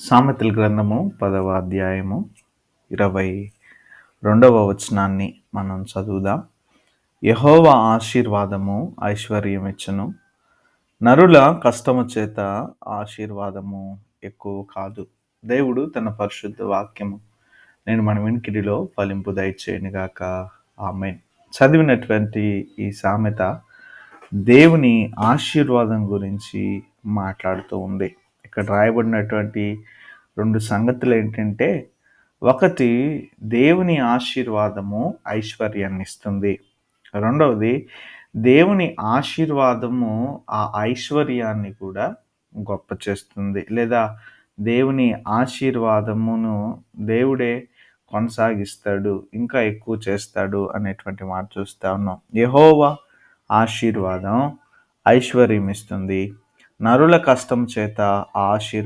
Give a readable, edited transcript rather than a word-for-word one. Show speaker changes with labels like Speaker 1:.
Speaker 1: సామెతల గ్రంథము 10వ అధ్యాయము 22వ వచనాన్ని మనం చదువుదాం. యెహోవా ఆశీర్వాదము ఐశ్వర్యమిచ్చును, నరుల కష్టము చేత ఆశీర్వాదము ఎక్కువ కాదు. దేవుడు తన పరిశుద్ధ వాక్యము నేను మన వినికిడిలో ఫలింపు దయచేయునుగాక. ఆమేన్. చదివినటువంటి ఈ సామెత దేవుని ఆశీర్వాదం గురించి మాట్లాడుతూ ఉంది. ఇక్కడ రాయబడినటువంటి రెండు సంగతులు ఏంటంటే, ఒకటి దేవుని ఆశీర్వాదము ఐశ్వర్యాన్ని ఇస్తుంది. రెండవది దేవుని ఆశీర్వాదము ఆ ఐశ్వర్యాన్ని కూడా గొప్ప చేస్తుంది, లేదా దేవుని ఆశీర్వాదమును దేవుడే కొనసాగిస్తాడు, ఇంకా ఎక్కువ చేస్తాడు అనేటువంటి మాట చూస్తా ఉన్నాం. యెహోవా ఆశీర్వాదం ఐశ్వర్యం ఇస్తుంది, నరుల కష్టం చేత ఆశీర్వాదం